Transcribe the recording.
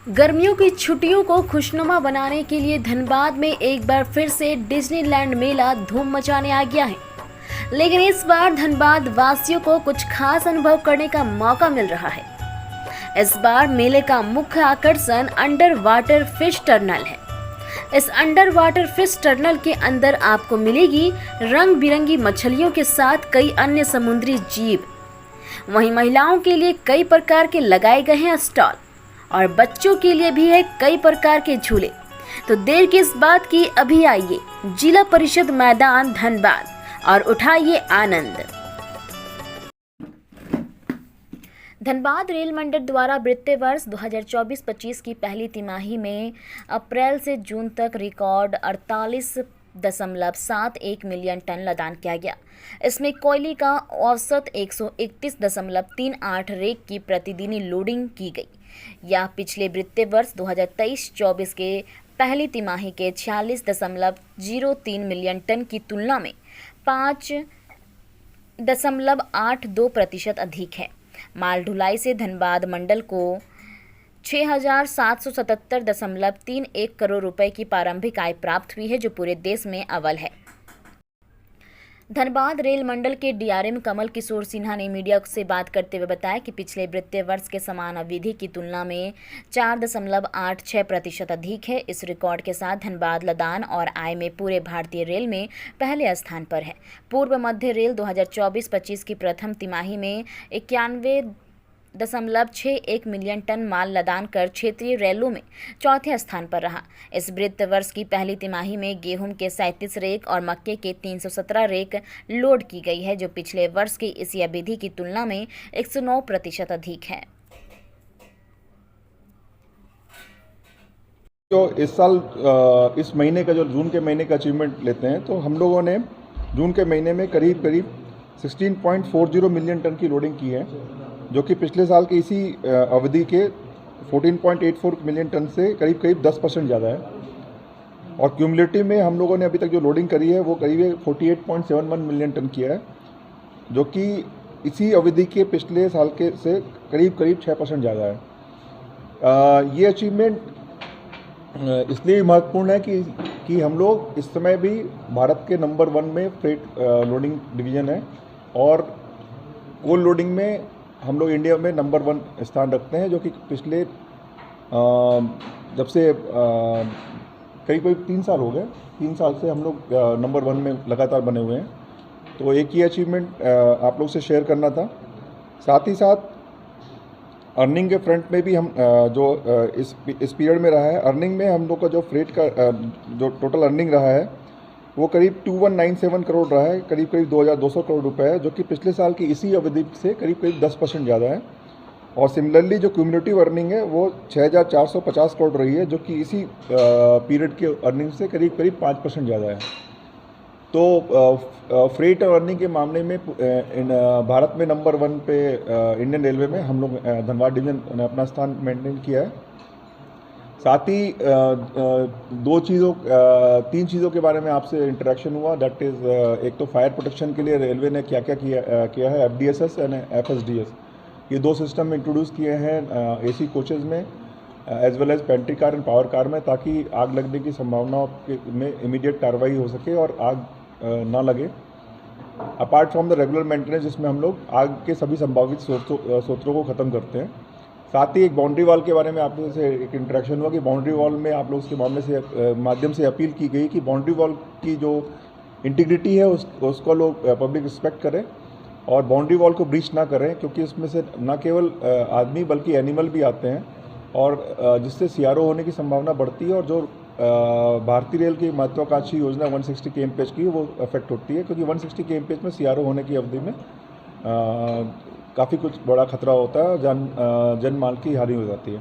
गर्मियों की छुट्टियों को खुशनुमा बनाने के लिए धनबाद में एक बार फिर से डिज्नीलैंड मेला धूम मचाने आ गया है। लेकिन इस बार धनबाद वासियों को कुछ खास अनुभव करने का मौका मिल रहा है। इस बार मेले का मुख्य आकर्षण अंडर वाटर फिश टर्नल है। इस अंडर वाटर फिश टर्नल के अंदर आपको मिलेगी रंग बिरंगी मछलियों के साथ कई अन्य समुद्री जीव। वहीं महिलाओं के लिए कई प्रकार के लगाए गए हैं स्टॉल और बच्चों के लिए भी है कई प्रकार के झूले। तो देर किस बात की, अभी आइए जिला परिषद मैदान धनबाद और उठाइए आनंद। धनबाद रेल मंडल द्वारा वित्तीय वर्ष 2024-25 की पहली तिमाही में अप्रैल से जून तक रिकॉर्ड 48.71 मिलियन टन लदान किया गया। इसमें कोयले का औसत 131.38 रेक की प्रतिदिनी लोडिंग की गई। यह पिछले वित्तीय वर्ष 2023-24 के पहली तिमाही के 46.03 मिलियन टन की तुलना में 5.82% अधिक है। माल ढुलाई से धनबाद मंडल को 6,777.31 करोड़ रुपए की प्रारंभिक आय प्राप्त हुई है, जो पूरे देश में अव्वल है। धनबाद रेल मंडल के डीआरएम कमल किशोर सिन्हा ने मीडिया से बात करते हुए बताया कि पिछले वित्तीय वर्ष के समान अवधि की तुलना में 4.86% अधिक है। इस रिकॉर्ड के साथ धनबाद लदान और आय में पूरे भारतीय रेल में पहले स्थान पर है। पूर्व मध्य रेल 2024-25 की प्रथम तिमाही में 91.61 मिलियन टन माल लदान कर क्षेत्रीय रेलों में चौथे स्थान पर रहा। इस वित्तीय वर्ष की पहली तिमाही में गेहूं के 37 रेक और मक्के के 317 रेक लोड की गई है, जो पिछले वर्ष की इसी अवधि की तुलना में 109% अधिक है। जो इस साल इस महीने का जो जून के महीने का अचीवमेंट लेते हैं, तो हम लोगों ने जून के महीने में करीब 16.40 मिलियन टन की लोडिंग की है, जो कि पिछले साल की इसी अवधि के 14.84 मिलियन टन से करीब 10% ज़्यादा है। और क्यूमुलेटिव में हम लोगों ने अभी तक जो लोडिंग करी है वो करीब 48.71 मिलियन टन किया है, जो कि इसी अवधि के पिछले साल के से करीब 6% ज़्यादा है। ये अचीवमेंट इसलिए महत्वपूर्ण है कि हम लोग इस समय भी भारत के नंबर 1 में फ्रेट लोडिंग डिवीज़न है और कोल लोडिंग में हम लोग इंडिया में नंबर 1 स्थान रखते हैं, जो कि पिछले जब से करीब 3 साल हो गए, 3 साल से हम लोग नंबर 1 में लगातार बने हुए हैं। तो एक ही अचीवमेंट आप लोग से शेयर करना था। साथ ही साथ अर्निंग के फ्रंट में भी हम जो इस पीरियड में रहा है, अर्निंग में हम लोग का जो फ्रेट का जो टोटल अर्निंग रहा है वो करीब 2197 करोड़ रहा है, करीब 2200 करोड़ रुपए है, जो कि पिछले साल की इसी अवधि से करीब 10% ज़्यादा है। और सिमिलरली जो क्यूमुलेटिव अर्निंग है वो 6450 करोड़ रही है, जो कि इसी पीरियड के अर्निंग से करीब 5% ज़्यादा है। तो फ्रेट और अर्निंग के मामले में भारत में नंबर 1 पे इंडियन रेलवे में हम लोग धनबाद डिवीजन ने अपना स्थान मेंटेन किया है। साथ ही 3 चीज़ों के बारे में आपसे इंटरेक्शन हुआ। दैट इज़ एक तो फायर प्रोटेक्शन के लिए रेलवे ने क्या किया है, FDSS एंड FSDS, ये 2 सिस्टम इंट्रोड्यूस किए हैं AC कोचेज़ में as well as pantry car and power car में, ताकि आग लगने की संभावनाओं में इमीडिएट कार्रवाई हो सके और आग ना लगे। Apart from the regular maintenance, जिसमें हम लोग आग के सभी संभावित स्रोतों को ख़त्म करते हैं। साथ ही एक बाउंड्री वॉल के बारे में आप लोगों से एक इंटरेक्शन हुआ कि बाउंड्री वॉल में आप लोग उसके माध्यम से अपील की गई कि बाउंड्री वॉल की जो इंटीग्रिटी है उसको लोग पब्लिक रिस्पेक्ट करें और बाउंड्री वॉल को ब्रीच ना करें, क्योंकि इसमें से न केवल आदमी बल्कि एनिमल भी आते हैं और जिससे CRO होने की संभावना बढ़ती है और जो भारतीय रेल की महत्वाकांक्षी योजना 160 kmph की वो अफेक्ट होती है, क्योंकि 160 kmph में CRO होने की अवधि में काफ़ी कुछ बड़ा खतरा होता है, जान माल की हानि हो जाती है।